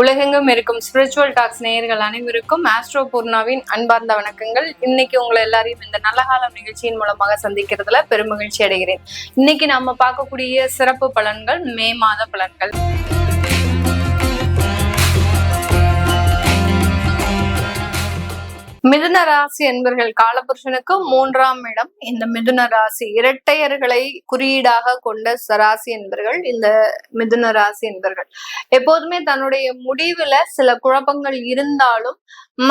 உலகெங்கும் இருக்கும் spiritual tax நேயர்கள் அனைவருக்கும் ஆஸ்ட்ரோ பூர்ணாவின் அன்பார்ந்த வணக்கங்கள். இன்னைக்கு உங்களை எல்லாரையும் இந்த நல்ல காலம் நிகழ்ச்சியின் மூலமாக சந்திக்கிறதுல பெருமகிழ்ச்சி அடைகிறேன். இன்னைக்கு நம்ம பார்க்கக்கூடிய சிறப்பு பலன்கள் மே மாத பலன்கள். மிதுன ராசி என்பர்கள் காலபுருஷனுக்கு 3ஆம் இடம். இந்த மிதுன ராசி இரட்டையர்களை குறியீடாக கொண்ட ராசி என்பர்கள் இந்த மிதுன ராசி என்பர்கள் எப்போதுமே தன்னுடைய முடிவுல சில குழப்பங்கள் இருந்தாலும்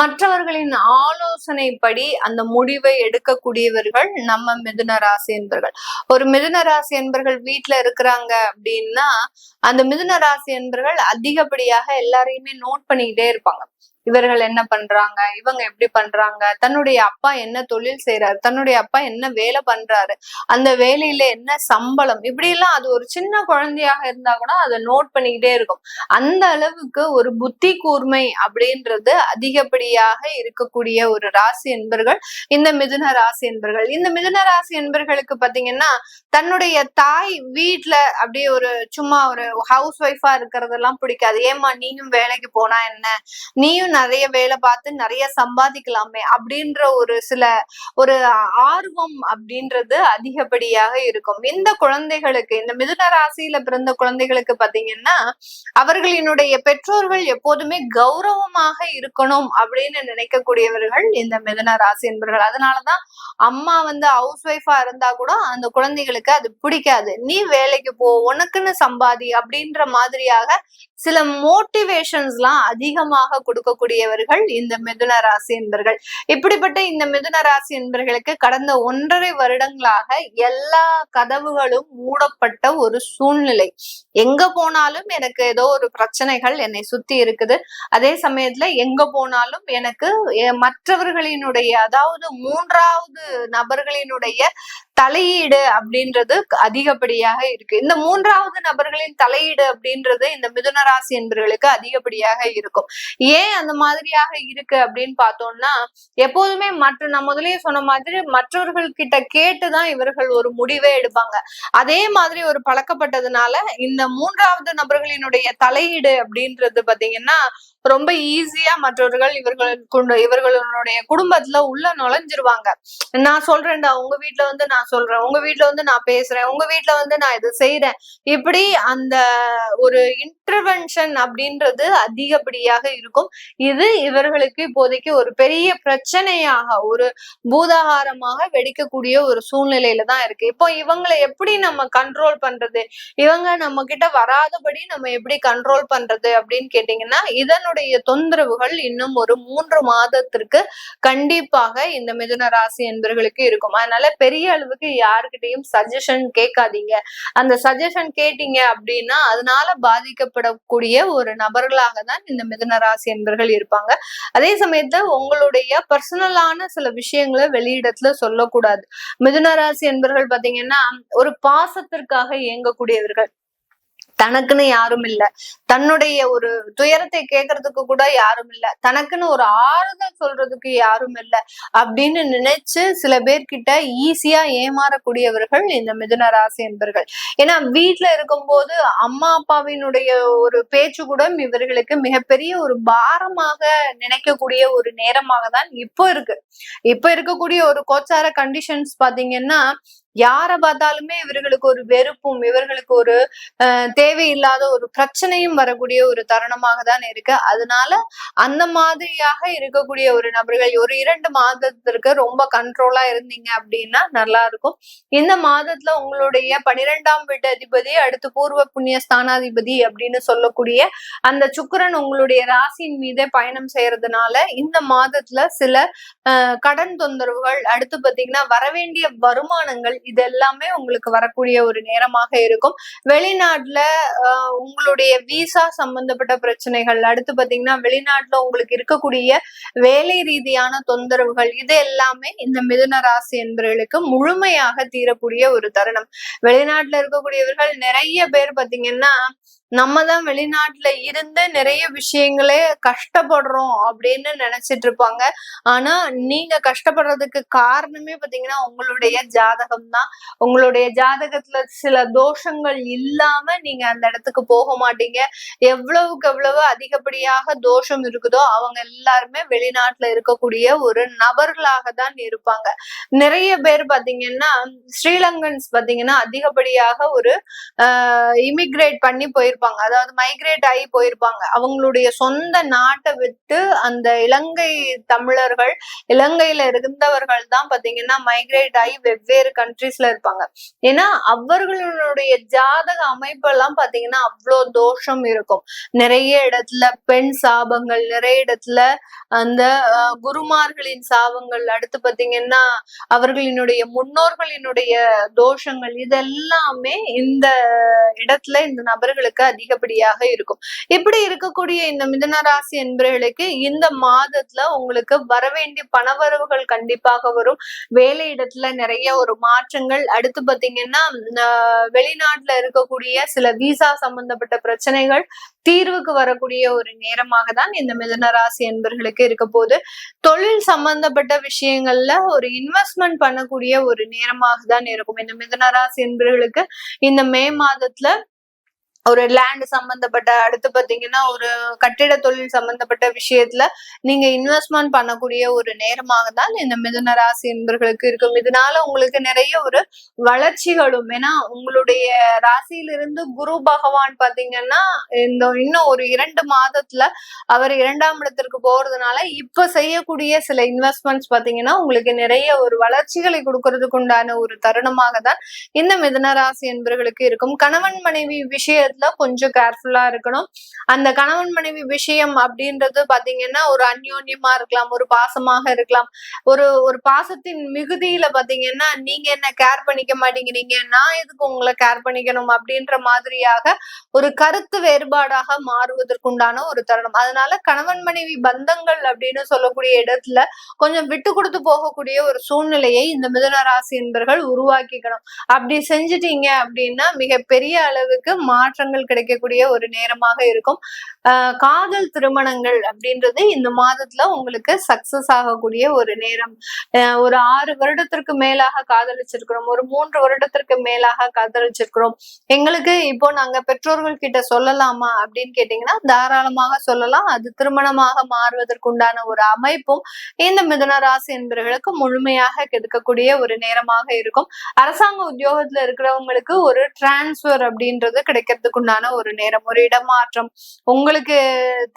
மற்றவர்களின் ஆலோசனைப்படி அந்த முடிவை எடுக்கக்கூடியவர்கள் நம்ம மிதுன ராசி என்பர்கள். ஒரு மிதுன ராசி என்பர்கள் வீட்டுல இருக்கிறாங்க அப்படின்னா அந்த மிதுன ராசி என்பர்கள் அதிகப்படியாக எல்லாரையுமே நோட் பண்ணிக்கிட்டே இருப்பாங்க. இவர்கள் என்ன பண்றாங்க, இவங்க எப்படி பண்றாங்க, தன்னுடைய அப்பா என்ன தொழில் செய்யறாரு, தன்னுடைய அப்பா என்ன வேலை பண்றாரு, அந்த வேலையில என்ன சம்பளம், இப்படி எல்லாம் அது ஒரு சின்ன குழந்தையாக இருந்தா கூட அதை நோட் பண்ணிக்கிட்டே இருக்கும். அந்த அளவுக்கு ஒரு புத்தி கூர்மை அப்படின்றது அதிகப்படியாக இருக்கக்கூடிய ஒரு ராசி என்பர்கள் இந்த மிதுன ராசி என்பர்கள். இந்த மிதுன ராசி என்பர்களுக்கு பாத்தீங்கன்னா தன்னுடைய தாய் வீட்டுல அப்படியே ஒரு சும்மா ஒரு ஹவுஸ் ஒய்ஃபா இருக்கிறதெல்லாம் பிடிக்காது. ஏமா நீயும் வேலைக்கு போனா என்ன, நீயும் நிறைய வேலை பார்த்து நிறைய சம்பாதிக்கலாமே அப்படின்ற ஒரு ஆர்வம் அப்படின்றது அதிகப்படியாக இருக்கும். இந்த குழந்தைகளுக்கு, இந்த மிதுன ராசியில பிறந்த குழந்தைகளுக்கு பாத்தீங்கன்னா அவர்களினுடைய பெற்றோர்கள் எப்போதுமே கௌரவமாக இருக்கணும் அப்படின்னு நினைக்கக்கூடியவர்கள் இந்த மிதுன ராசி என்பவர்கள். அதனாலதான் அம்மா ஹவுஸ் ஒய்ஃபா இருந்தா கூட அந்த குழந்தைகளுக்கு அது பிடிக்காது. நீ வேலைக்கு போ, உனக்குன்னு சம்பாதி அப்படின்ற மாதிரியாக சில மோட்டிவேஷன்ஸ் எல்லாம் அதிகமாக கொடுக்கக்கூடியவர்கள் இந்த மிதுன ராசி என்பர்கள். இப்படிப்பட்ட இந்த மிதுன ராசி என்பர்களுக்கு கடந்த 1.5 வருடங்களாக எல்லா கதவுகளும் மூடப்பட்ட ஒரு சூழ்நிலை. எங்க போனாலும் எனக்கு ஏதோ ஒரு பிரச்சனைகள் என்னை சுத்தி இருக்குது. அதே சமயத்துல எங்க போனாலும் எனக்கு மற்றவர்களினுடைய, அதாவது 3வது நபர்களினுடைய தலையீடு அப்படின்றது அதிகப்படியாக இருக்கு. இந்த 3வது நபர்களின் தலையீடு அப்படின்றது இந்த மிதுன ராசி என்பவர்களுக்கு அதிகப்படியாக இருக்கும். ஏன் அந்த மாதிரியாக இருக்கு அப்படின்னு பார்த்தோம்னா எப்போதுமே நான் முதலே சொன்ன மாதிரி மற்றவர்கள் கிட்ட கேட்டுதான் இவர்கள் ஒரு முடிவே எடுப்பாங்க. அதே மாதிரி ஒரு பழக்கப்பட்டதுனால இந்த 3வது நபர்களினுடைய தலையீடு அப்படின்றது பாத்தீங்கன்னா ரொம்ப ஈஸியா மற்றவர்கள் இவர்களுடைய குடும்பத்துல உள்ள நுழைஞ்சிருவாங்க. நான் சொல்றேன்டா, உங்க வீட்டுல நான் சொல்றேன், உங்க வீட்டுல நான் பேசுறேன், உங்க வீட்டுல நான் இது செய்யறேன், இப்படி அந்த ஒரு இன்டர்வென்ஷன் அப்படின்றது அதிகப்படியாக இருக்கும். இது இவர்களுக்கு இப்போதைக்கு ஒரு பெரிய பிரச்சனையாக, ஒரு பூதாகாரமாக வெடிக்கக்கூடிய ஒரு சூழ்நிலையில தான் இருக்கு. இப்போ இவங்களை எப்படி நம்ம கண்ட்ரோல் பண்றது, இவங்க நம்ம கிட்ட வராதபடி நம்ம எப்படி கண்ட்ரோல் பண்றது அப்படின்னு கேட்டீங்கன்னா இதனுடைய தொந்தரவுகள் இன்னும் ஒரு 3 மாதத்திற்கு கண்டிப்பாக இந்த மிதுன ராசி என்பவர்களுக்கு இருக்கும். அதனால பெரிய அளவுக்கு யாருக்கிட்டையும் சஜஷன் கேட்காதீங்க. அந்த சஜஷன் கேட்டீங்க அப்படின்னா அதனால பாதிக்கப்படக்கூடிய ஒரு நபர்களாக தான் இந்த மிதுன ராசி என்பவர்கள் இருப்பாங்க. அதே சமயத்துல உங்களுடைய பர்சனலான சில விஷயங்களை வெளியிடத்துல சொல்லக்கூடாது. மிதுன ராசி என்பவர்கள் பாத்தீங்கன்னா ஒரு பாசத்திற்காக இயங்கக்கூடியவர்கள். தனக்குன்னு யாரும் இல்ல, தன்னுடைய ஒரு துயரத்தை கேட்கறதுக்கு கூட யாரும் இல்ல, தனக்குன்னு ஒரு ஆறுதல் சொல்றதுக்கு யாரும் இல்ல அப்படின்னு நினைச்சு சில பேர்கிட்ட ஈஸியா ஏமாறக்கூடியவர்கள் இந்த மிதுன ராசி என்பர்கள். ஏன்னா வீட்டுல இருக்கும்போது அம்மா அப்பாவினுடைய ஒரு பேச்சு கூட இவர்களுக்கு மிகப்பெரிய ஒரு பாரமாக நினைக்கக்கூடிய ஒரு நேரமாக தான் இப்போ இருக்கு. இப்ப இருக்கக்கூடிய ஒரு கோச்சார கண்டிஷன்ஸ் பாத்தீங்கன்னா யாரை பார்த்தாலுமே இவர்களுக்கு ஒரு வெறுப்பும், இவர்களுக்கு ஒரு தேவையில்லாத ஒரு பிரச்சனையும் வரக்கூடிய ஒரு தருணமாக தான் இருக்கு. அதனால அந்த மாதிரியாக இருக்கக்கூடிய ஒரு நபர்கள் ஒரு 2 மாதத்திற்கு ரொம்ப கண்ட்ரோலா இருந்தீங்க அப்படின்னா நல்லா இருக்கும். இந்த மாதத்துல உங்களுடைய 12ஆம் வீட்டு அதிபதி, அடுத்து பூர்வ புண்ணிய ஸ்தானாதிபதி அப்படின்னு சொல்லக்கூடிய அந்த சுக்கிரன் உங்களுடைய ராசியின் மீதே பயணம் செய்யறதுனால இந்த மாதத்துல சில கடன் தொந்தரவுகள், அடுத்து பாத்தீங்கன்னா வரவேண்டிய வருமானங்கள், இது எல்லாமே உங்களுக்கு வரக்கூடிய ஒரு நேரமாக இருக்கும். வெளிநாட்டுல உங்களுடைய விசா சம்பந்தப்பட்ட பிரச்சனைகள், அடுத்து பாத்தீங்கன்னா வெளிநாட்டுல உங்களுக்கு இருக்கக்கூடிய வேலை ரீதியான தொந்தரவுகள், இது எல்லாமே இந்த மிதுன ராசி என்பவர்களுக்கு முழுமையாக தீரக்கூடிய ஒரு தருணம். வெளிநாட்டுல இருக்கக்கூடியவர்கள் நிறைய பேர் பாத்தீங்கன்னா நம்ம தான் வெளிநாட்டுல இருந்து நிறைய விஷயங்களே கஷ்டப்படுறோம் அப்படின்னு நினைச்சிட்டு இருப்பாங்க. ஆனா நீங்க கஷ்டப்படுறதுக்கு காரணமே பாத்தீங்கன்னா உங்களுடைய ஜாதகம் தான். உங்களுடைய ஜாதகத்துல சில தோஷங்கள் இல்லாம நீங்க அந்த இடத்துக்கு போக மாட்டீங்க. எவ்வளவுக்கு எவ்வளவு அதிகப்படியாக தோஷம் இருக்குதோ அவங்க எல்லாருமே வெளிநாட்டுல இருக்கக்கூடிய ஒரு நபர்களாக தான் இருப்பாங்க. நிறைய பேர் பாத்தீங்கன்னா ஸ்ரீலங்கன்ஸ் பாத்தீங்கன்னா அதிகப்படியாக ஒரு இமிகிரேட் பண்ணி போயிருப்பாங்க. அதாவது மைக்ரேட் ஆகி போயிருப்பாங்க. அவங்களுடைய சொந்த நாட்டை விட்டு அந்த இலங்கை தமிழர்கள், இலங்கையில இருந்தவர்கள் தான் பாத்தீங்கன்னா மைக்ரேட் ஆகி வெவ்வேறு கண்ட்ரீஸ்ல இருப்பாங்க. ஏன்னா அவர்களுடைய ஜாதக அமைப்பு எல்லாம் பாத்தீங்கன்னா அவ்வளவு தோஷம் இருக்கும். நிறைய இடத்துல பெண் சாபங்கள், நிறைய இடத்துல அந்த குருமார்களின் சாபங்கள், அடுத்து பாத்தீங்கன்னா அவர்களினுடைய முன்னோர்களினுடைய தோஷங்கள், இதெல்லாமே இந்த இடத்துல இந்த நபர்களுக்கு அதிகப்படியாக இருக்கும். இப்படி இருக்கக்கூடிய இந்த மிதுன ராசி என்பவர்களுக்கு இந்த மாதத்துல உங்களுக்கு வரவேண்டிய பணவரவுகள் கண்டிப்பாக வரும். வேலை இடத்துல நிறைய ஒரு மாற்றங்கள், அடுத்து பாத்தீங்கன்னா வெளிநாட்டுல இருக்கக்கூடிய சில விசா சம்பந்தப்பட்ட பிரச்சனைகள் தீர்வுக்கு வரக்கூடிய ஒரு நேரமாக தான் இந்த மிதுன ராசி என்பவர்களுக்கு இருக்க போது. தொழில் சம்பந்தப்பட்ட விஷயங்கள்ல ஒரு இன்வெஸ்ட்மெண்ட் பண்ணக்கூடிய ஒரு நேரமாக தான் இருக்கும் இந்த மிதுன ராசி என்பவர்களுக்கு. இந்த மே மாதத்துல ஒரு லேண்ட் சம்பந்தப்பட்ட, அடுத்து பாத்தீங்கன்னா ஒரு கட்டிட தொழில் சம்பந்தப்பட்ட விஷயத்துல நீங்க இன்வெஸ்ட்மெண்ட் பண்ணக்கூடிய ஒரு நேரமாக தான் இந்த மிதுன ராசி என்பவர்களுக்கு இருக்கும். இதனால உங்களுக்கு நிறைய ஒரு வளர்ச்சிகளும், ஏன்னா உங்களுடைய ராசியிலிருந்து குரு பகவான் பாத்தீங்கன்னா இன்னும் ஒரு 2 மாதத்துல அவர் 2ஆம் இடத்திற்கு போறதுனால இப்ப செய்யக்கூடிய சில இன்வெஸ்ட்மெண்ட்ஸ் பாத்தீங்கன்னா உங்களுக்கு நிறைய ஒரு வளர்ச்சிகளை கொடுக்கறதுக்கு உண்டான ஒரு தருணமாக தான் இந்த மிதுன ராசி என்பவர்களுக்கு இருக்கும். கணவன் மனைவி விஷயத்துல கொஞ்சம் கேர்ஃபுல்லா இருக்கணும். அந்த கணவன் மனைவி விஷயம் அப்படின்றது பாத்தீங்கன்னா ஒரு அந்யோன்யமா இருக்கலாம், ஒரு பாசமாக இருக்கலாம். ஒரு பாசத்தின் மிகுதியில பாத்தீங்கன்னா நீங்க என்ன கேர் பண்ணிக்க மாட்டேங்கிறீங்க, நான் எதுக்கு உங்களை கேர் பண்ணிக்கணும் அப்படின்ற மாதிரியாக ஒரு கருத்து வேறுபாடாக மாறுவதற்குண்டான ஒரு தருணம். அதனால கணவன் மனைவி பந்தங்கள் அப்படின்னு சொல்லக்கூடிய இடத்துல கொஞ்சம் விட்டு கொடுத்து போகக்கூடிய ஒரு சூழ்நிலையை இந்த மிதுன ராசி என்பவர்கள் உருவாக்கிக்கணும். அப்படி செஞ்சுட்டீங்க அப்படின்னா மிகப்பெரிய அளவுக்கு மாற்றங்கள் கிடைக்கக்கூடிய ஒரு நேரமாக இருக்கும். காதல் திருமணங்கள் அப்படின்றது இந்த மாதத்துல உங்களுக்கு சக்சஸ் ஆகக்கூடிய ஒரு நேரம். ஒரு 6 வருடத்திற்கு மேலாக காதலிச்சிருக்கிறோம், ஒரு 3 வருடத்திற்கு மேலாக காதலிச்சிருக்கிறோம், எங்களுக்கு இப்போ நாங்க பெற்றோர்கள் கிட்ட சொல்லலாமா அப்படின்னு கேட்டீங்கன்னா தாராளமாக சொல்லலாம். அது திருமணமாக மாறுவதற்குண்டான ஒரு அமைப்பும் இந்த மிதுன ராசி என்பவர்களுக்கு முழுமையாக கெடுக்கக்கூடிய ஒரு நேரமாக இருக்கும். அரசாங்க உத்தியோகத்துல இருக்கிறவங்களுக்கு ஒரு டிரான்ஸ்பர் அப்படின்றது கிடைக்கிறதுக்கு உண்டான ஒரு நேரம், ஒரு இடமாற்றம், உங்களுக்கு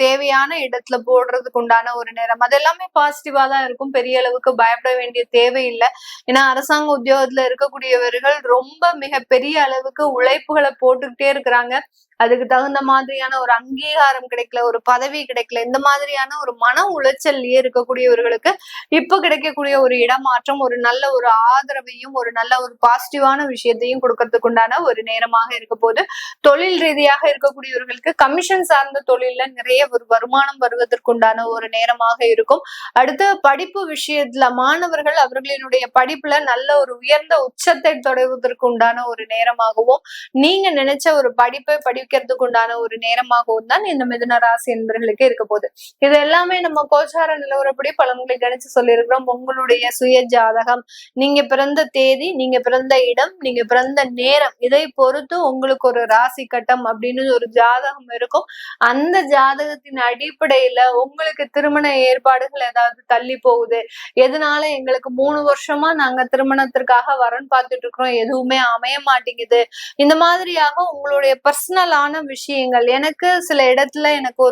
தேவையான இடத்துல போடுறதுக்கு உண்டான ஒரு நேரம், அது எல்லாமே பாசிட்டிவா தான் இருக்கும். பெரிய அளவுக்கு பயப்பட வேண்டிய தேவையில்லை. ஏன்னா அரசாங்க உத்தியோகத்துல இருக்கக்கூடியவர்கள் ரொம்ப மிக பெரிய அளவுக்கு உழைப்புகளை போட்டுக்கிட்டே இருக்கிறாங்க. அதுக்கு தகுந்த மாதிரியான ஒரு அங்கீகாரம் கிடைக்கல, ஒரு பதவி கிடைக்கல, இந்த மாதிரியான ஒரு மன உளைச்சல்லையே இருக்கக்கூடியவர்களுக்கு இப்ப கிடைக்கக்கூடிய ஒரு இடமாற்றம் ஒரு நல்ல ஒரு ஆதரவையும் ஒரு நல்ல ஒரு பாசிட்டிவான விஷயத்தையும் கொடுக்கறதுக்கு உண்டான ஒரு நேரமாக இருக்க போது. தொழில் ரீதியாக இருக்கக்கூடியவர்களுக்கு கமிஷன் சார்ந்த தொழில்ல நிறைய ஒரு வருமானம் வருவதற்குண்டான ஒரு நேரமாக இருக்கும். அடுத்து படிப்பு விஷயத்துல மாணவர்கள் அவர்களினுடைய படிப்புல நல்ல ஒரு உயர்ந்த உச்சத்தை தொடர்வதற்கு உண்டான ஒரு நேரமாகவும், நீங்க நினைச்ச ஒரு படிப்பை படிக்கிறதுக்கு உண்டான ஒரு நேரமாகவும் தான் இந்த மிதுன ராசி என்பவர்களுக்கு இருக்க போகுது. இது எல்லாமே நம்ம கோச்சார நிலவரப்படி பலன்களை கணிச்சு சொல்லியிருக்கிறோம். உங்களுடைய சுய ஜாதகம், நீங்க பிறந்த தேதி, நீங்க பிறந்த இடம், நீங்க பிறந்த நேரம், இதை பொறுத்து உங்களுக்கு ஒரு ராசி கட்டம் அப்படின்னு ஒரு ஜாதகம் இருக்கும். அந்த ஜாதகத்தின் அடிப்படையில உங்களுக்கு திருமண ஏற்பாடுகள் ஏதாவது தள்ளி போகுது, எதனால எங்களுக்கு 3 வருஷமா நாங்க திருமணத்திற்காக வரன் பார்த்துட்டு இருக்கிறோம், எதுவுமே அமைய மாட்டேங்குது, இந்த மாதிரியாக உங்களுடைய பர்சனலான விஷயங்கள், எனக்கு சில இடத்துல எனக்கு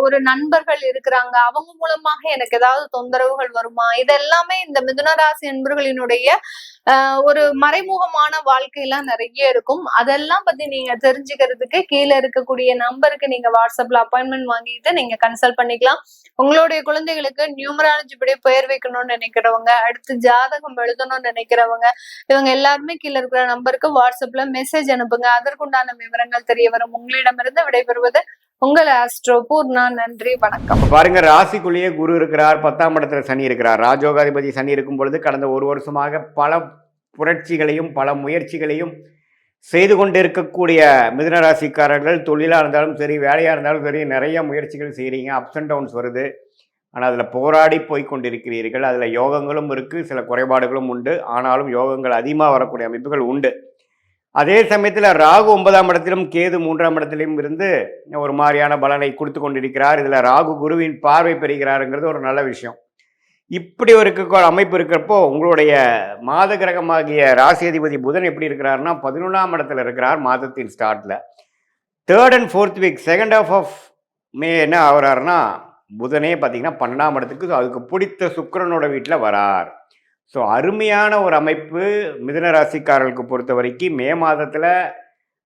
ஒரு நண்பர்கள் இருக்கிறாங்க, அவங்க மூலமாக எனக்கு ஏதாவது தொந்தரவுகள் வருமா, இதெல்லாமே இந்த மிதுன ராசி என்பவர்களினுடைய ஒரு மறைமுகமான வாழ்க்கையெல்லாம் நிறைய இருக்கும். அதெல்லாம் பத்தி நீங்க தெரிஞ்சுக்கிறதுக்கு கீழே இருக்கக்கூடிய நம்பருக்கு நீங்க வாட்ஸ்அப்ல அப்பாயின்மெண்ட் வாங்கிட்டு நீங்க கன்சல்ட் பண்ணிக்கலாம். உங்களுடைய குழந்தைகளுக்கு நியூமராலஜி படி பெயர் வைக்கணும்னு நினைக்கிறவங்க, அடுத்து ஜாதகம் எழுதணும்னு நினைக்கிறவங்க, இவங்க எல்லாருமே கீழே இருக்கிற நம்பருக்கு வாட்ஸ்அப்ல மெசேஜ் அனுப்புங்க. அதற்குண்டான விவரங்கள் தெரிய வரும். உங்களிடமிருந்து விடைபெறுவது உங்கள் ஆஸ்ட்ரோ பூர்ணா. நன்றி, வணக்கம். பாருங்க, ராசிக்குள்ளேயே குரு இருக்கிறார், 10ஆம் இடத்துல சனி இருக்கிறார். ராஜோகாதிபதி சனி இருக்கும் பொழுது கடந்த 1 வருஷமாக பல புரட்சிகளையும் பல முயற்சிகளையும் செய்து கொண்டு இருக்கக்கூடிய மிதுன ராசிக்காரர்கள் தொழிலாக இருந்தாலும் சரி, வேலையாக இருந்தாலும் சரி, நிறைய முயற்சிகள் செய்கிறீங்க. அப்ஸ் அண்ட் டவுன்ஸ் வருது. ஆனால் அதில் போராடி போய் கொண்டிருக்கிறீர்கள். அதில் யோகங்களும் இருக்குது, சில குறைபாடுகளும் உண்டு. ஆனாலும் யோகங்கள் அதிகமாக வரக்கூடிய அமைப்புகள் உண்டு. அதே சமயத்தில் ராகு 9ஆம் இடத்திலும் கேது 3ஆம் இடத்திலும் இருந்து ஒரு மாதிரியான பலனை கொடுத்து கொண்டிருக்கிறார். இதில் ராகு குருவின் பார்வை பெறுகிறாருங்கிறது ஒரு நல்ல விஷயம். இப்படி ஒரு அமைப்பு இருக்கிறப்போ உங்களுடைய மாத கிரகமாகிய ராசி அதிபதி புதன் எப்படி இருக்கிறாருன்னா 11ஆம் இடத்துல இருக்கிறார். மாதத்தின் ஸ்டார்ட்ல 3rd and 4th week, second half of May என்ன ஆகிறாருன்னா புதனே பார்த்தீங்கன்னா 12ஆம் இடத்துக்கு அதுக்கு பிடித்த சுக்கிரனோட வீட்டில் வரார். ஸோ அருமையான ஒரு அமைப்பு மிதுன ராசிக்காரர்களுக்கு பொறுத்த வரைக்கும் மே மாதத்தில்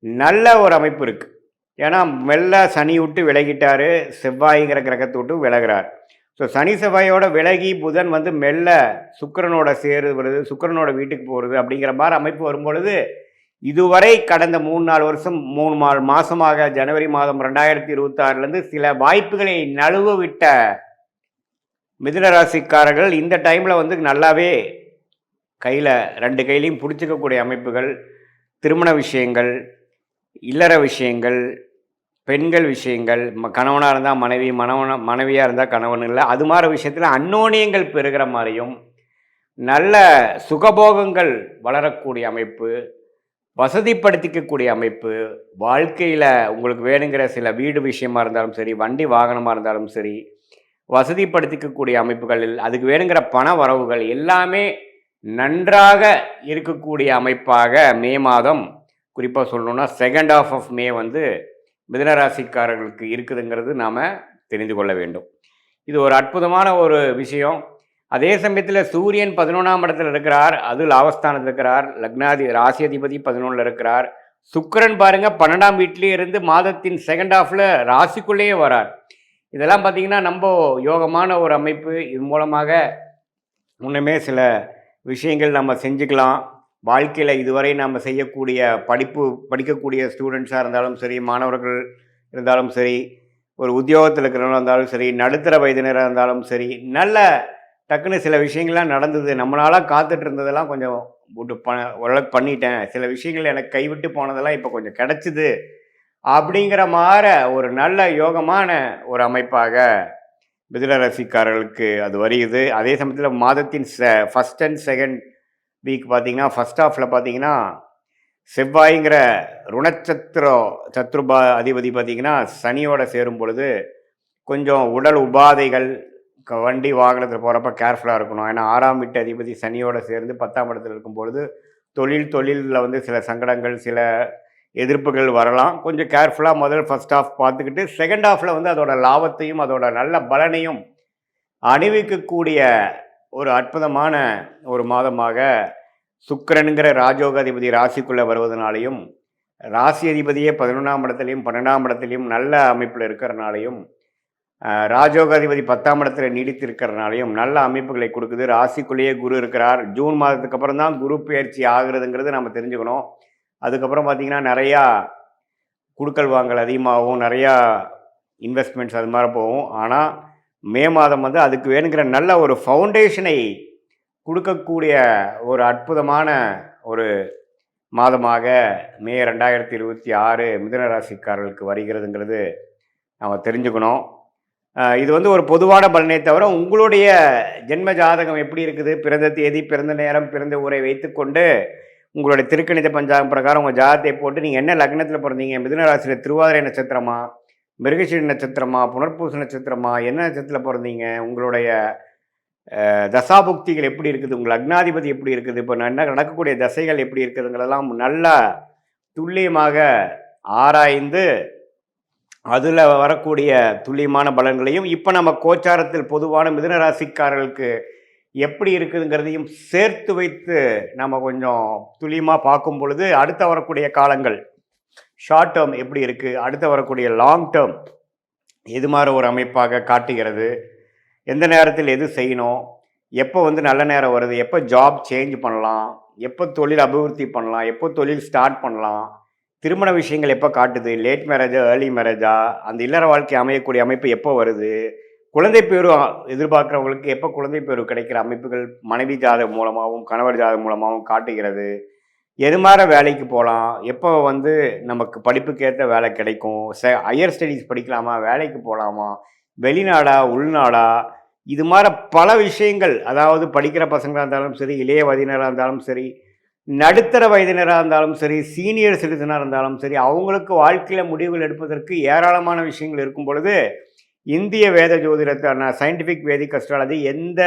நல்ல ஒரு அமைப்பு இருக்குது. ஏன்னா மெல்ல சனி விட்டு விலகிட்டாரு, செவ்வாய்ங்கிற கிரகத்தை விட்டு விலகிறார். ஸோ சனி செவ்வாயோட விலகி புதன் வந்து மெல்ல சுக்கிரனோட சேருவது, சுக்கிரனோட வீட்டுக்கு போகிறது அப்படிங்கிற மாதிரி அமைப்பு வரும்பொழுது இதுவரை கடந்த 3-4 வருஷம் 3 மாதமாக ஜனவரி மாதம் 2026 சில வாய்ப்புகளை நழுவ விட்ட மிதுன ராசிக்காரர்கள் இந்த டைமில் வந்து நல்லாவே கையில் 2 கையிலையும் பிடிச்சிக்கக்கூடிய அமைப்புகள், திருமண விஷயங்கள், இல்லற விஷயங்கள், பெண்கள் விஷயங்கள், கணவனாக இருந்தால் மனைவி, மனைவியாக இருந்தால் கணவன் இல்லை, அது மாதிரி விஷயத்தில் அந்யோன்யங்கள் பெறுகிற மாதிரியும் நல்ல சுகபோகங்கள் வளரக்கூடிய அமைப்பு, வசதிப்படுத்திக்கக்கூடிய அமைப்பு, வாழ்க்கையில் உங்களுக்கு வேணுங்கிற சில வீடு விஷயமா இருந்தாலும் சரி, வண்டி வாகனமாக இருந்தாலும் சரி, வசதிப்படுத்திக்கக்கூடிய அமைப்புகளில் அதுக்கு வேணுங்கிற பண வரவுகள் எல்லாமே நன்றாக இருக்கக்கூடிய அமைப்பாக மே மாதம், குறிப்பாக சொல்லணுன்னா செகண்ட் ஹாஃப் ஆஃப் மே வந்து மிதுனராசிக்காரர்களுக்கு இருக்குதுங்கிறது நாம் தெரிந்து கொள்ள வேண்டும். இது ஒரு அற்புதமான ஒரு விஷயம். அதே சமயத்தில் சூரியன் 11ஆம் இடத்துல இருக்கிறார், அது லாபஸ்தானத்தில் இருக்கிறார். ராசி அதிபதி 11ல் இருக்கிறார். சுக்கிரன் பாருங்கள் 12ஆம் வீட்டிலே இருந்து மாதத்தின் செகண்ட் ஹாஃபில் ராசிக்குள்ளேயே வரார். இதெல்லாம் பார்த்திங்கன்னா நம்ம யோகமான ஒரு அமைப்பு. இது மூலமாக முன்னமே சில விஷயங்கள் நம்ம செஞ்சுக்கலாம். வாழ்க்கையில் இதுவரை நம்ம செய்யக்கூடிய படிக்கக்கூடிய ஸ்டூடெண்ட்ஸாக இருந்தாலும் சரி, மாணவர்கள் இருந்தாலும் சரி, ஒரு உத்தியோகத்தில் இருக்கிறவங்க இருந்தாலும் சரி, நடுத்தர வயதினராக இருந்தாலும் சரி, நல்ல டக்குன்னு சில விஷயங்கள்லாம் நடந்தது. நம்மளால் காத்துட்டு இருந்ததெல்லாம் கொஞ்சம் ஓரளவுக்கு பண்ணிட்டேன், சில விஷயங்கள் எனக்கு கைவிட்டு போனதெல்லாம் இப்போ கொஞ்சம் கிடச்சிது அப்படிங்கிற மாதிரி ஒரு நல்ல யோகமான ஒரு அமைப்பாக மிதுன ராசிக்காரர்களுக்கு அது வருகிறது. அதே சமயத்தில் மாதத்தின் ஃபஸ்ட் அண்ட் செகண்ட் வீக் பார்த்திங்கன்னா ஃபஸ்ட் ஹாஃபில் பார்த்திங்கன்னா செவ்வாய்ங்கிற சத்ருபா அதிபதி பார்த்திங்கன்னா சனியோட சேரும் பொழுது கொஞ்சம் உடல் உபாதைகள், வண்டி வாகனத்தில் போகிறப்ப கேர்ஃபுல்லாக இருக்கணும். ஏன்னா 6ஆம் வீட்டு அதிபதி சனியோடு சேர்ந்து 10ஆம் இடத்துல இருக்கும் பொழுது தொழிலில் வந்து சில சங்கடங்கள், சில எதிர்ப்புகள் வரலாம். கொஞ்சம் கேர்ஃபுல்லாக முதல் ஃபஸ்ட் ஹாஃப் பார்த்துக்கிட்டு செகண்ட் ஹாஃபில் வந்து அதோட லாபத்தையும் அதோட நல்ல பலனையும் அணிவிக்கக்கூடிய ஒரு அற்புதமான ஒரு மாதமாக சுக்கிரனுங்கிற ராஜோகாதிபதி ராசிக்குள்ளே வருவதனாலையும், ராசி அதிபதியே 11ஆம் இடத்துலையும் 12ஆம் இடத்துலையும் நல்ல அமைப்பில் இருக்கிறனாலையும், ராஜோகாதிபதி 10ஆம் இடத்துல நீடித்திருக்கிறனாலையும் நல்ல அமைப்புகளை கொடுக்குது. ராசிக்குள்ளேயே குரு இருக்கிறார். ஜூன் மாதத்துக்கு அப்புறம் தான் குரு பயிற்சி ஆகுறதுங்கிறது நம்ம தெரிஞ்சுக்கணும். அதுக்கப்புறம் பார்த்திங்கன்னா நிறையா குடுக்கல் வாங்கல் அதிகமாகவும், நிறையா இன்வெஸ்ட்மெண்ட்ஸ் அது மாதிரி போகும். ஆனால் மே மாதம் வந்து அதுக்கு வேணுங்கிற நல்ல ஒரு ஃபவுண்டேஷனை கொடுக்கக்கூடிய ஒரு அற்புதமான ஒரு மாதமாக மே 2026 மிதுன ராசிக்காரர்களுக்கு வருகிறதுங்கிறது நம்ம தெரிஞ்சுக்கணும். இது வந்து ஒரு பொதுவான பலனை தவிர உங்களுடைய ஜென்ம ஜாதகம் எப்படி இருக்குது, பிறந்த தேதி, பிறந்த நேரம், பிறந்த ஊரை வைத்துக்கொண்டு உங்களுடைய திருக்கணித பஞ்சாங்கம் பிரகாரம் உங்கள் ஜாதகத்தை போட்டு நீங்கள் என்ன லக்னத்தில் பிறந்தீங்க, மிதுன ராசியில் திருவாதிரை நட்சத்திரமா, மிருகசீரி நட்சத்திரமா, புனர்பூச நட்சத்திரமா, என்ன நட்சத்திரத்தில் பிறந்தீங்க, உங்களுடைய தசாபுக்திகள் எப்படி இருக்குது, உங்கள் லக்னாதிபதி எப்படி இருக்குது, இப்போ நடக்கக்கூடிய தசைகள் எப்படி இருக்குதுங்கிறதெல்லாம் நல்லா துல்லியமாக ஆராய்ந்து அதில் வரக்கூடிய துல்லியமான பலன்களையும் இப்போ நம்ம கோச்சாரத்தில் பொதுவான மிதுன ராசிக்காரர்களுக்கு எப்படி இருக்குதுங்கிறதையும் சேர்த்து வைத்து நம்ம கொஞ்சம் துல்லியமாக பார்க்கும் பொழுது அடுத்த வரக்கூடிய காலங்கள் ஷார்ட் டேர்ம் எப்படி இருக்குது, அடுத்த வரக்கூடிய லாங் டேர்ம் எது மாதிரி ஒரு அமைப்பாக காட்டுகிறது, எந்த நேரத்தில் எது செய்யணும், எப்போ வந்து நல்ல நேரம் வருது, எப்போ ஜாப் சேஞ்ச் பண்ணலாம், எப்போ தொழில் அபிவிருத்தி பண்ணலாம், எப்போ தொழில் ஸ்டார்ட் பண்ணலாம், திருமண விஷயங்கள் எப்போ காட்டுது, லேட் மேரேஜா ஏர்லி மேரேஜா, அந்த இல்லற வாழ்க்கை அமையக்கூடிய அமைப்பு எப்போ வருது, குழந்தை பேரு எதிர்பார்க்குறவங்களுக்கு எப்போ குழந்தை பேரு கிடைக்கிற அமைப்புகள் மனைவி ஜாதகம் மூலமாகவும் கணவர் ஜாதகம் மூலமாகவும் காட்டுகிறது, எது மாதிரி வேலைக்கு போகலாம், எப்போ வந்து நமக்கு படிப்புக்கு ஏற்ற வேலை கிடைக்கும், ஹையர் ஸ்டடீஸ் படிக்கலாமா, வேலைக்கு போகலாமா, வெளிநாடா உள்நாடா, இது மாதிரி பல விஷயங்கள். அதாவது படிக்கிற பசங்களாக இருந்தாலும் சரி, இளைய வயதினராக இருந்தாலும் சரி, நடுத்தர வயதினராக இருந்தாலும் சரி, சீனியர் சிட்டிசனாக இருந்தாலும் சரி, அவங்களுக்கு வாழ்க்கையில் முடிவுகள் எடுப்பதற்கு ஏராளமான விஷயங்கள் இருக்கும் பொழுது, இந்திய வேத ஜோதிடத்தான சயின்டிஃபிக் வேதிக் அஸ்ட்ராலஜி எந்த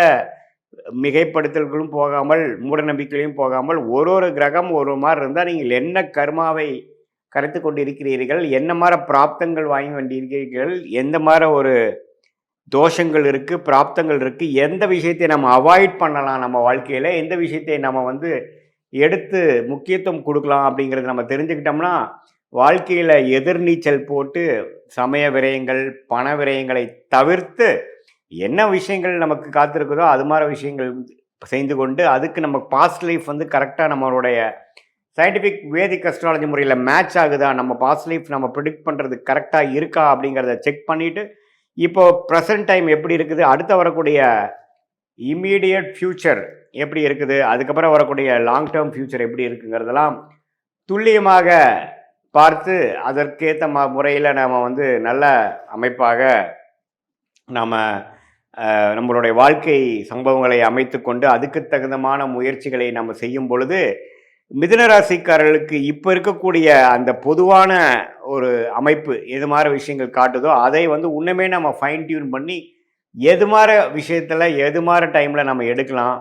மிகைப்படுத்தல்களும் போகாமல், மூட நம்பிக்கையிலையும் போகாமல், ஒரு கிரகம் ஒரு மாதிரி இருந்தால் நீங்கள் என்ன கர்மாவை கரைத்து கொண்டு இருக்கிறீர்கள், என்ன மாதிரி பிராப்தங்கள் வாங்கி கொண்டிருக்கிறீர்கள், எந்த மாதிரி ஒரு தோஷங்கள் இருக்குது, பிராப்தங்கள் இருக்குது, எந்த விஷயத்தை நம்ம அவாய்ட் பண்ணலாம் நம்ம வாழ்க்கையில், எந்த விஷயத்தை நம்ம வந்து எடுத்து முக்கியத்துவம் கொடுக்கலாம் அப்படிங்கிறத நம்ம தெரிஞ்சுக்கிட்டோம்னா, வாழ்க்கையில் எதிர்நீச்சல் போட்டு சமய விரயங்கள், பண விரயங்களை தவிர்த்து என்ன விஷயங்கள் நமக்கு காத்திருக்குதோ அது மாதிரி விஷயங்கள் செய்து கொண்டு, அதுக்கு நம்ம பாஸ்ட் லைஃப் வந்து கரெக்டாக நம்மளுடைய சயின்டிஃபிக் வேதிக் அஸ்ட்ராலஜி முறையில் மேட்ச் ஆகுதா, நம்ம பாஸ்ட் லைஃப் நம்ம ப்ரிடிக்ட் பண்ணுறது கரெக்டாக இருக்கா அப்படிங்கிறத செக் பண்ணிவிட்டு, இப்போ ப்ரெசன்ட் டைம் எப்படி இருக்குது, அடுத்த வரக்கூடிய இம்மீடியட் ஃப்யூச்சர் எப்படி இருக்குது, அதுக்கப்புறம் வரக்கூடிய லாங் டேர்ம் ஃப்யூச்சர் எப்படி இருக்குங்கிறதெல்லாம் துல்லியமாக பார்த்து அதற்கேற்ற முறையில் நாம் வந்து நல்ல அமைப்பாக நாம் நம்மளுடைய வாழ்க்கை சம்பவங்களை அமைத்து கொண்டு அதுக்கு தகுந்தமான முயற்சிகளை நம்ம செய்யும் பொழுது, மிதுன ராசிக்காரர்களுக்கு இப்போ இருக்கக்கூடிய அந்த பொதுவான ஒரு அமைப்பு எது மாதிரி விஷயங்கள் காட்டுதோ அதை வந்து இன்னுமே நம்ம ஃபைன் டியூன் பண்ணி எது மாதிரி விஷயத்தில் எது மாதிரி டைமில் நம்ம எடுக்கலாம்,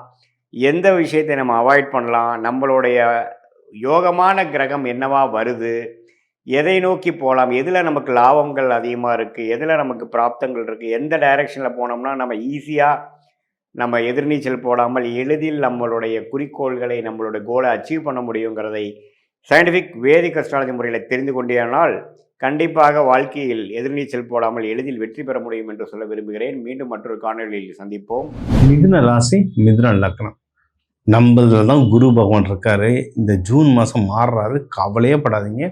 எந்த விஷயத்தை நம்ம அவாய்ட் பண்ணலாம், நம்மளுடைய யோகமான கிரகம் என்னவா வருது, எதை நோக்கி போகலாம், எதில் நமக்கு லாபங்கள் அதிகமாக இருக்குது, எதில் நமக்கு பிராப்தங்கள் இருக்குது, எந்த டைரெக்ஷனில் போனோம்னா நம்ம ஈஸியாக நம்ம எதிர்நீச்சல் போடாமல் எளிதில் நம்மளுடைய குறிக்கோள்களை நம்மளுடைய கோலை அச்சீவ் பண்ண முடியுங்கிறதை சயின்டிஃபிக் வேதிக் அஸ்ட்ராலஜி முறையில் தெரிந்து கொண்டேனால் கண்டிப்பாக வாழ்க்கையில் எதிர்நீச்சல் போடாமல் எளிதில் வெற்றி பெற முடியும் என்று சொல்ல விரும்புகிறேன். மீண்டும் மற்றொரு காணொலியில் சந்திப்போம். மிதுன ராசி, மிதுன லக்னம். நம்மள தான் குரு பகவான் இருக்காரு. இந்த ஜூன் மாதம் மாறுறாரு, கவலையே படாதீங்க.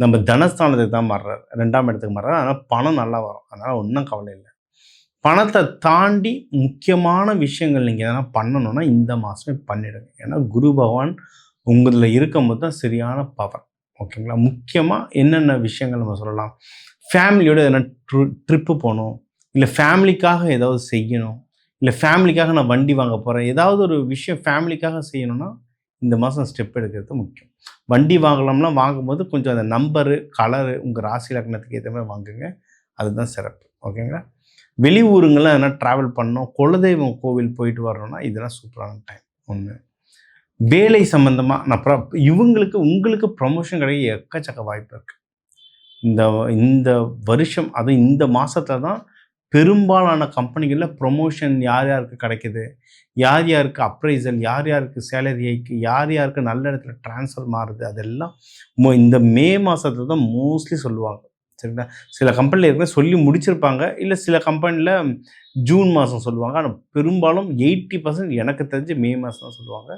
நம்ம தனஸ்தானத்துக்கு தான் மாறுறாரு, 2ஆம் இடத்துக்கு மாறுறாரு. ஆனால் பணம் நல்லா வரும், அதனால் ஒன்றும் கவலை இல்லை. பணத்தை தாண்டி முக்கியமான விஷயங்கள் நீங்கள் எதனா பண்ணணும்னா இந்த மாதமே பண்ணிடுங்க. ஏன்னா குரு பகவான் உங்களில் இருக்கும்போது தான் சரியான பவர். ஓகேங்களா? முக்கியமாக என்னென்ன விஷயங்கள் நம்ம சொல்லலாம், ஃபேமிலியோட எதனா ட்ரிப்பு போகணும், இல்லை ஃபேமிலிக்காக ஏதாவது செய்யணும், இல்லை ஃபேமிலிக்காக நான் வண்டி வாங்க போகிறேன், ஏதாவது ஒரு விஷயம் ஃபேமிலிக்காக செய்யணும்னா இந்த மாதம் ஸ்டெப் எடுக்கிறது முக்கியம். வண்டி வாங்கலாம்னா வாங்கும்போது கொஞ்சம் அந்த நம்பரு, கலரு உங்கள் ராசி லக்னத்துக்கு ஏற்ற மாதிரி வாங்குங்க, அதுதான் சிறப்பு. ஓகேங்களா? வெளியூருங்கள்லாம் எதனா ட்ராவல் பண்ணோம், குலதெய்வம் கோவில் போயிட்டு வரணும்னா இதெல்லாம் சூப்பரான டைம். ஒன்று வேலை சம்மந்தமாக நான் இவங்களுக்கு உங்களுக்கு ப்ரமோஷன் கிடைக்க எக்கச்சக்க வாய்ப்பு இருக்குது இந்த வருஷம். அதுவும் இந்த மாதத்தில் தான் பெரும்பாலான கம்பெனிகளில் ப்ரொமோஷன் யார் யாருக்கு கிடைக்குது, யார் யாருக்கு அப்ரைசல், யார் யாருக்கு சேலரி ஹைக்கு, யார் யாருக்கு நல்ல இடத்துல ட்ரான்ஸ்ஃபர் மாறுது, அதெல்லாம் இந்த மே மாதத்துல தான் மோஸ்ட்லி சொல்லுவாங்க. சரிங்களா? சில கம்பெனியில் ஏற்கனவே சொல்லி முடிச்சிருப்பாங்க, இல்லை சில கம்பெனியில் ஜூன் மாதம் சொல்லுவாங்க. ஆனால் பெரும்பாலும் 80% எனக்கு தெரிஞ்சு மே மாதம் தான் சொல்லுவாங்க.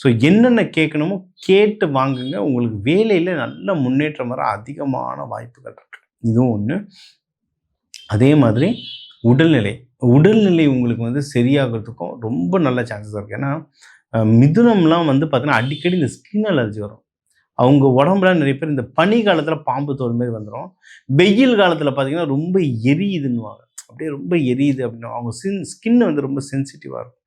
ஸோ என்னென்ன கேட்கணுமோ கேட்டு வாங்குங்க. உங்களுக்கு வேலையில் நல்ல முன்னேற்றம் வர அதிகமான வாய்ப்புகள் இருக்குது. இதுவும் ஒன்று. அதே மாதிரி உடல்நிலை உங்களுக்கு வந்து சரியாகிறதுக்கும் ரொம்ப நல்ல சான்சஸ் இருக்குது. ஏன்னா மிதுனம்லாம் வந்து பார்த்தீங்கன்னா அடிக்கடி இந்த ஸ்கின் அலர்ஜி வரும். அவங்க உடம்புல நிறைய பேர் இந்த பனி காலத்தில் பாம்பு தோல் மாதிரி வந்துடும். வெயில் காலத்தில் பார்த்தீங்கன்னா ரொம்ப எரியுதுன்னுவாங்க, அப்படியே ரொம்ப எரியுது அப்படின்னா அவங்க ஸ்கின் வந்து ரொம்ப சென்சிட்டிவாக இருக்கும்.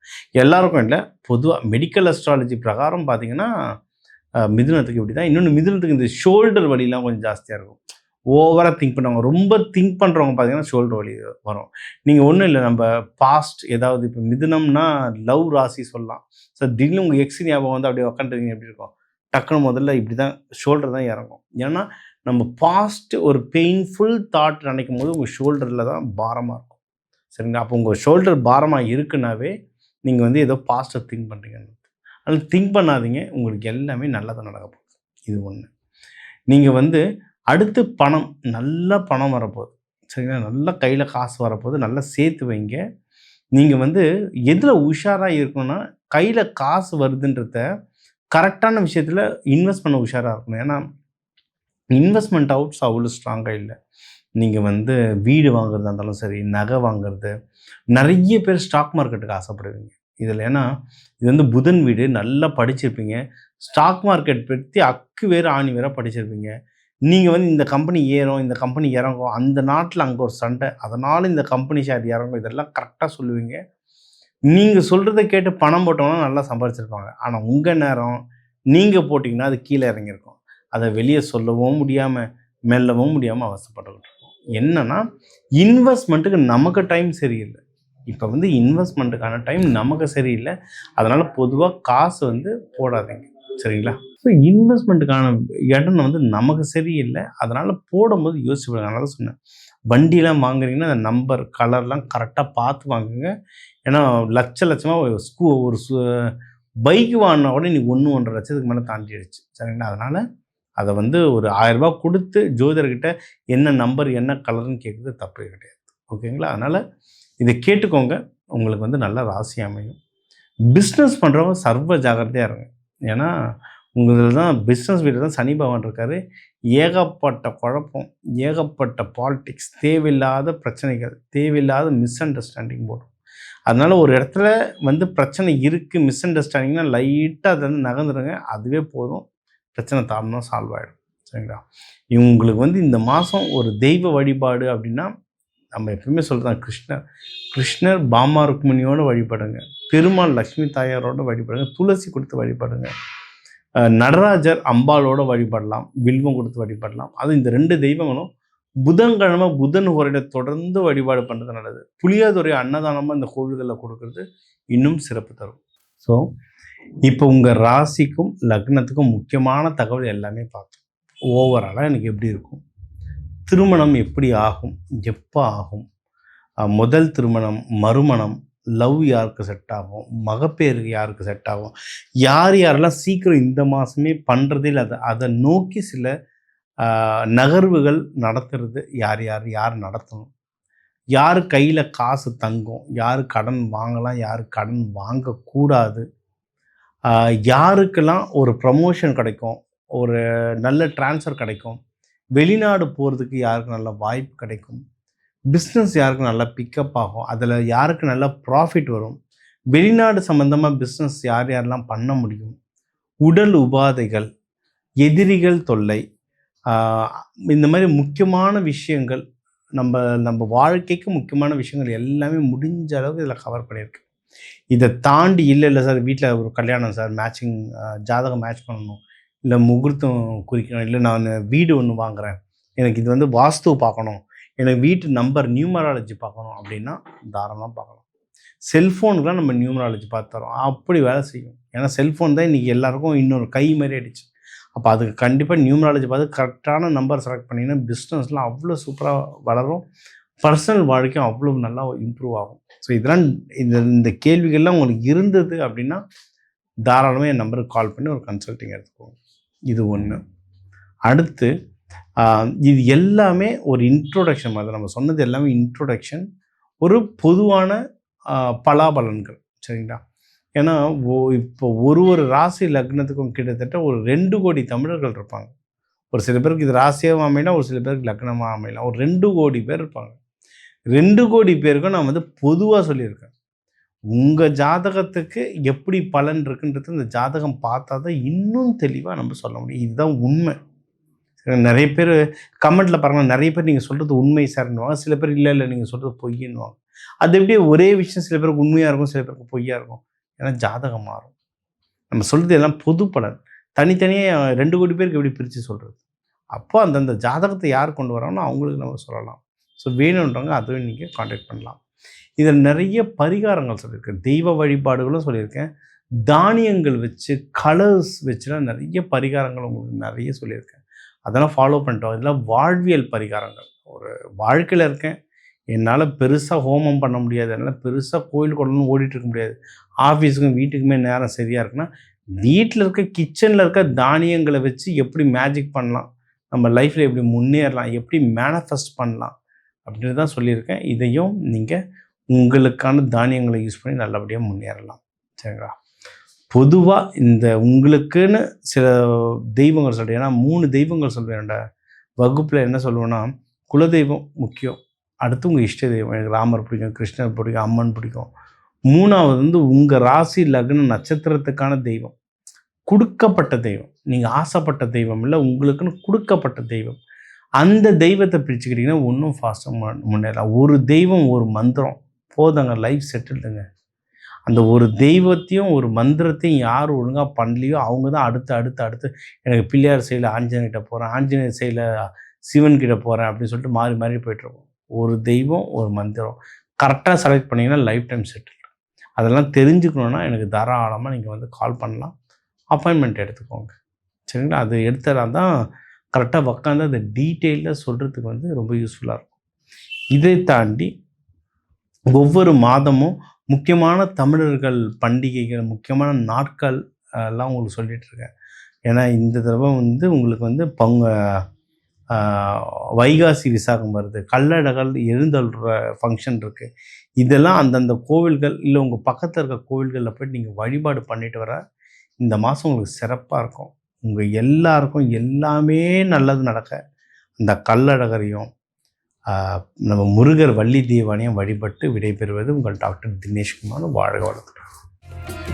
எல்லாருக்கும் இல்லை, பொதுவாக மெடிக்கல் அஸ்ட்ராலஜி பிரகாரம் பார்த்தீங்கன்னா மிதுனத்துக்கு இப்படி தான். இன்னொன்று, மிதுனத்துக்கு இந்த ஷோல்டர் வலிலாம் கொஞ்சம் ஜாஸ்தியாக இருக்கும். ஓவராக திங்க் பண்ணுவாங்க. ரொம்ப திங்க் பண்ணுறவங்க பார்த்தீங்கன்னா ஷோல்டர் வலி வரும். நீங்கள் ஒன்றும் இல்லை, நம்ம பாஸ்ட் ஏதாவது இப்போ மிதுனம்னா லவ் ராசி சொல்லலாம். ஸோ திடீர்னு உங்கள் எக்ஸ் ஞாபகம் வந்து அப்படியே உக்காந்துருக்கீங்க, எப்படி இருக்கும், டக்குன்னு முதல்ல இப்படி தான் ஷோல்டர் தான் இறங்கும். ஏன்னா நம்ம பாஸ்ட் ஒரு பெயின்ஃபுல் தாட் நினைக்கும் போது உங்கள் ஷோல்டரில் தான் பாரமாக இருக்கும். சரிங்களா? அப்போ உங்கள் ஷோல்டர் பாரமாக இருக்குன்னாவே நீங்கள் வந்து ஏதோ பாஸ்ட்டை திங்க் பண்ணுறீங்கன்னு. அதனால் திங்க் பண்ணாதீங்க, உங்களுக்கு எல்லாமே நல்லதாக நடக்க போகுது. இது ஒன்று. நீங்கள் வந்து அடுத்து நல்ல பணம் வரப்போகுது. சரிங்களா? நல்லா கையில் காசு வரப்போகுது, நல்லா சேர்த்து வைங்க. நீங்கள் வந்து எதில் உஷாராக இருக்கணும்னா, கையில் காசு வருதுன்றத கரெக்டான விஷயத்தில் இன்வெஸ்ட் பண்ண உஷாராக இருக்கணும். ஏன்னா இன்வெஸ்ட்மெண்ட் அவுட்ஸ் அவ்வளோ ஸ்ட்ராங்காக இல்லை. நீங்கள் வந்து வீடு வாங்குறதா இருந்தாலும் சரி, நகை வாங்குறது, நிறைய பேர் ஸ்டாக் மார்க்கெட்டுக்கு ஆசைப்படுவீங்க. இதில். ஏன்னா இது வந்து புதன் வீடு, நல்லா படிச்சிருப்பீங்க. ஸ்டாக் மார்க்கெட் பற்றி அக்கு வேறு ஆணி வேற படிச்சிருப்பீங்க. நீங்கள் வந்து இந்த கம்பெனி ஏறும், இந்த கம்பெனி இறங்கும், அந்த நாட்டில் அங்கே ஒரு சண்டை, அதனால் இந்த கம்பெனி ஷேர் இறங்கும், இதெல்லாம் கரெக்டாக சொல்லுவீங்க. நீங்கள் சொல்கிறத கேட்டு பணம் போட்டவங்க நல்லா சம்பாதிச்சிருப்பாங்க. ஆனால் உங்கள் நேரம் நீங்கள் போட்டிங்கன்னா அது கீழே இறங்கியிருக்கும். அதை வெளியே சொல்லவும் முடியாமல் மெல்லவும் முடியாமல் அவசரப்பட்டுக்கிட்டு இருக்கோம். என்னன்னா இன்வெஸ்ட்மெண்ட்டுக்கு நமக்கு டைம் சரியில்லை. இப்போ வந்து இன்வெஸ்ட்மெண்ட்டுக்கான டைம் நமக்கு சரியில்லை. அதனால் பொதுவாக காசு வந்து போடாதீங்க, சரிங்களா? ஸோ இன்வெஸ்ட்மெண்ட்டுக்கான இடம் வந்து நமக்கு சரியில்லை. அதனால் போடும்போது யோசிச்சு, அதனால சொன்னேன், வண்டியெலாம் வாங்குறீங்கன்னா அந்த நம்பர் கலர்லாம் கரெக்டாக பார்த்து வாங்குங்க. ஏன்னா லட்சமாக ஒரு பைக் வாங்கினா கூட இன்னைக்கு 1-1.5 லட்சத்துக்கு மேலே தாண்டிடுச்சு, சரிங்களா? அதனால் அதை வந்து ஒரு 1000 ரூபா கொடுத்து ஜோதிடர்கிட்ட என்ன நம்பர் என்ன கலர்னு கேட்குறது தப்பே கிடையாது, ஓகேங்களா? அதனால் இதை கேட்டுக்கோங்க, உங்களுக்கு வந்து நல்ல ராசி அமையும். பிஸ்னஸ் பண்ணுறவங்க சர்வ ஜாகிரதையாக இருங்க. ஏன்னா உங்களுக்கு தான் பிஸ்னஸ் வீட்டில் தான் சனி பகவான் இருக்கார். ஏகப்பட்ட குழப்பம், ஏகப்பட்ட பாலிடிக்ஸ், தேவையில்லாத பிரச்சனைகள், தேவையில்லாத மிஸ் அண்டர்ஸ்டாண்டிங் போடும். அதனால் ஒரு இடத்துல வந்து பிரச்சனை இருக்குது, மிஸ் அண்டர்ஸ்டாண்டிங்னா லைட்டாக அதை வந்து நகர்ந்துடுங்க, அதுவே போதும், பிரச்சனை தாமதம் சால்வ் ஆகிடும், சரிங்களா? இவங்களுக்கு வந்து இந்த மாதம் ஒரு தெய்வ வழிபாடு அப்படின்னா நம்ம எப்பவுமே சொல்கிறோம், கிருஷ்ணர் பாமா ருக்மிணியோடு வழிபடுங்க, பெருமாள் லக்ஷ்மி தாயாரோட வழிபடுங்க, துளசி கொடுத்து வழிபடுங்க, நடராஜர் அம்பாலோட வழிபடலாம், வில்வம் கொடுத்து வழிபடலாம். அது இந்த 2 தெய்வங்களும் புதன்கிழமை புதன் ஹோரையில தொடர்ந்து வழிபாடு பண்ணுறது நல்லது. புளியாதுறை அன்னதானமாக இந்த கோவில்களில் கொடுக்கறது இன்னும் சிறப்பு தரும். ஸோ இப்போ உங்கள் ராசிக்கும் லக்னத்துக்கும் முக்கியமான தகவல் எல்லாமே பார்த்தோம். ஓவராலாக எனக்கு எப்படி இருக்கும், திருமணம் எப்படி ஆகும், எப்போ ஆகும், முதல் திருமணம், மறுமணம், லவ் யாருக்கு செட் ஆகும், மகப்பேருக்கு யாருக்கு செட் ஆகும், யாரெல்லாம் சீக்கிரம் இந்த மாதமே பண்ணுறதே இல்லை, அதை நோக்கி சில நகர்வுகள் நடத்துறது, யார் நடத்தணும், யார் கையில் காசு தங்கும், யார் கடன் வாங்கலாம், யார் கடன் வாங்கக்கூடாது, யாருக்கெல்லாம் ஒரு ப்ரமோஷன் கிடைக்கும், ஒரு நல்ல ட்ரான்ஸ்ஃபர் கிடைக்கும், வெளிநாடு போகிறதுக்கு யாருக்கு நல்ல வாய்ப்பு கிடைக்கும், பிஸ்னஸ் யாருக்கு நல்லா பிக்கப் ஆகும், அதில் யாருக்கு நல்ல ப்ராஃபிட் வரும், வெளிநாடு சம்மந்தமாக பிஸ்னஸ் யாரெல்லாம் பண்ண முடியும், உடல் உபாதைகள், எதிரிகள் தொல்லை, இந்த மாதிரி முக்கியமான விஷயங்கள், நம்ம வாழ்க்கைக்கு முக்கியமான விஷயங்கள் எல்லாமே முடிஞ்ச அளவுக்கு இதில் கவர் பண்ணியிருக்கு. இதை தாண்டி இல்லை சார் வீட்டில் ஒரு கல்யாணம் சார், மேட்சிங் ஜாதகம் மேட்ச் பண்ணணும், இல்லை முகூர்த்தம் குறிக்கணும், இல்லை நான் வீடு ஒன்று வாங்குகிறேன், எனக்கு இது வந்து வாஸ்து பார்க்கணும், எனக்கு வீட்டு நம்பர் நியூமராலஜி பார்க்கணும் அப்படின்னா தாராளமாக பார்க்கலாம். செல்ஃபோனுக்குலாம் நம்ம நியூமராலஜி பார்த்து தரோம், அப்படி வேலை செய்யும். ஏன்னா செல்ஃபோன் தான் இன்றைக்கி எல்லாருக்கும் இன்னொரு கை மாதிரி ஆயிடுச்சு. அப்போ அதுக்கு கண்டிப்பாக நியூமராலஜி பார்த்து கரெக்டான நம்பர் செலக்ட் பண்ணிங்கன்னா பிஸ்னஸ்லாம் அவ்வளோ சூப்பராக வளரும், பர்சனல் வாழ்க்கையும் அவ்வளோ நல்லா இம்ப்ரூவ் ஆகும். ஸோ இதெல்லாம் இந்த கேள்விகள்லாம் உங்களுக்கு இருந்தது அப்படின்னா தாராளமாக என் நம்பருக்கு கால் பண்ணி ஒரு கன்சல்ட்டிங் எடுத்துக்கோங்க. இது ஒன்று. அடுத்து இது எல்லாமே ஒரு இன்ட்ரோடக்ஷன் மாதிரி, நம்ம சொன்னது எல்லாமே இன்ட்ரோடக்ஷன், ஒரு பொதுவான பலாபலன்கள், சரிங்களா? ஏன்னா இப்போ ஒரு ராசி லக்னத்துக்கும் கிட்டத்தட்ட ஒரு 2 கோடி தமிழர்கள் இருப்பாங்க. ஒரு சில பேருக்கு இது ராசியாக அமையலாம், ஒரு சில பேருக்கு லக்னமாக அமையலாம், ஒரு 2 கோடி பேர் இருப்பாங்க. 2 கோடி பேருக்கும் நான் வந்து பொதுவாக சொல்லியிருக்கேன், உங்கள் ஜாதகத்துக்கு எப்படி பலன் இருக்குன்றது இந்த ஜாதகம் பார்த்தா தான் இன்னும் தெளிவாக நம்ம சொல்ல முடியும். இதுதான் உண்மை. நிறைய பேர் கமெண்ட்டில் பாருங்கள், நிறைய பேர் நீங்கள் சொல்கிறது உண்மை சார்ன்னுவாங்க, சில பேர் இல்லை நீங்கள் சொல்கிறது பொய்யின்னுவாங்க. அது எப்படியே ஒரே விஷயம் சில பேருக்கு உண்மையாக இருக்கும், சில பேருக்கு பொய்யாக இருக்கும். ஏன்னா ஜாதகம் மாறும். நம்ம சொல்கிறது எல்லாம் பொது பலன், தனித்தனியாக 2 கோடி பேருக்கு எப்படி பிரித்து சொல்கிறது? அப்போ அந்தந்த ஜாதகத்தை யார் கொண்டு வராங்களோ அவங்களுக்கு நம்ம சொல்லலாம். ஸோ வேணுன்றவங்க அதுவும் நீங்கள் காண்டாக்ட் பண்ணலாம். இதில் நிறைய பரிகாரங்கள் சொல்லியிருக்கேன், தெய்வ வழிபாடுகளும் சொல்லியிருக்கேன், தானியங்கள் வச்சு கலர்ஸ் வச்சுலாம் நிறைய பரிகாரங்கள் உங்களுக்கு நிறைய சொல்லியிருக்கேன். அதெல்லாம் ஃபாலோ பண்ணிட்டோம். இதெல்லாம் வாழ்வியல் பரிகாரங்கள். ஒரு வாழ்க்கையில் இருக்கேன், என்னால் பெருசாக ஹோமம் பண்ண முடியாது, என்னால் பெருசாக கோயில் கொள்ளணும் ஓடிட்டு இருக்க முடியாது, ஆஃபீஸுக்கும் வீட்டுக்குமே நேரம் சரியாக இருக்குன்னா வீட்டில் இருக்க கிச்சனில் இருக்க தானியங்களை வச்சு எப்படி மேஜிக் பண்ணலாம், நம்ம லைஃப்பில் எப்படி முன்னேறலாம், எப்படி மேனிஃபெஸ்ட் பண்ணலாம் அப்படின்னு தான் சொல்லியிருக்கேன். இதையும் நீங்கள் உங்களுக்கான தானியங்களை யூஸ் பண்ணி நல்லபடியாக முன்னேறலாம், சரிங்களா? பொதுவாக இந்த உங்களுக்குன்னு சில தெய்வங்கள் சொல்கிறேன். ஏன்னா 3 தெய்வங்கள் சொல்வேன் வகுப்பில். என்ன சொல்லுவேன்னா, குலதெய்வம் முக்கியம், அடுத்து உங்கள் இஷ்ட தெய்வம். எனக்கு ராமர் பிடிக்கும், கிருஷ்ணர் பிடிக்கும், அம்மன் பிடிக்கும், 3வது வந்து உங்கள் ராசி லக்ன நட்சத்திரத்துக்கான தெய்வம், கொடுக்கப்பட்ட தெய்வம். நீங்கள் ஆசைப்பட்ட தெய்வம் இல்லை, உங்களுக்குன்னு கொடுக்கப்பட்ட தெய்வம். அந்த தெய்வத்தை பிரிச்சுக்கிட்டிங்கன்னா இன்னும் ஃபாஸ்ட்டாக முன்னேறலாம். ஒரு தெய்வம் ஒரு மந்திரம் போதாங்க, லைஃப் செட்டில்டுங்க. அந்த ஒரு தெய்வத்தையும் ஒரு மந்திரத்தையும் யார் ஒழுங்காக பண்ணலையோ அவங்க தான் அடுத்து எனக்கு பிள்ளையார் சைடில் ஆஞ்சநேயர்கிட்ட போகிறேன், ஆஞ்சநேயர் சைடில் சிவன்கிட்ட போகிறேன் அப்படின்னு சொல்லிட்டு மாறி மாறி போய்ட்டுருக்கோம். ஒரு தெய்வம் ஒரு மந்திரம் கரெக்டாக செலக்ட் பண்ணிங்கன்னா லைஃப் டைம் செட்டில். அதெல்லாம் தெரிஞ்சுக்கணுன்னா எனக்கு தாராளமாக நீங்கள் வந்து கால் பண்ணலாம், அப்பாயின்மெண்ட் எடுத்துக்கோங்க. சரிங்களா? அது எடுத்தால் தான் கரெக்டாக உட்காந்து அந்த டீட்டெயிலில் சொல்கிறதுக்கு வந்து ரொம்ப யூஸ்ஃபுல்லாக இருக்கும். இதை தாண்டி ஒவ்வொரு மாதமும் முக்கியமான தமிழர்கள் பண்டிகைகள், முக்கியமான நாட்கள் எல்லாம் உங்களுக்கு சொல்லிகிட்ருக்கேன். ஏன்னா இந்த தடவை வந்து உங்களுக்கு வந்து வைகாசி விசாகம் வருது, கல்லழகர் எழுந்தருள்ற ஃபங்க்ஷன் இருக்குது. இதெல்லாம் அந்தந்த கோவில்கள் இல்லை உங்கள் பக்கத்தில் இருக்க கோவில்களில் போய்ட்டு நீங்கள் வழிபாடு பண்ணிட்டு வர இந்த மாதம் உங்களுக்கு சிறப்பாக இருக்கும். உங்கள் எல்லாருக்கும் எல்லாமே நல்லது நடக்க இந்த கல்லழகரையும் நம்ம முருகர் வள்ளி தெய்வானையும் வழிபட்டு விடைபெறுவது உங்கள் டாக்டர் தினேஷ்குமார். வாழ்க வளத்துடன்.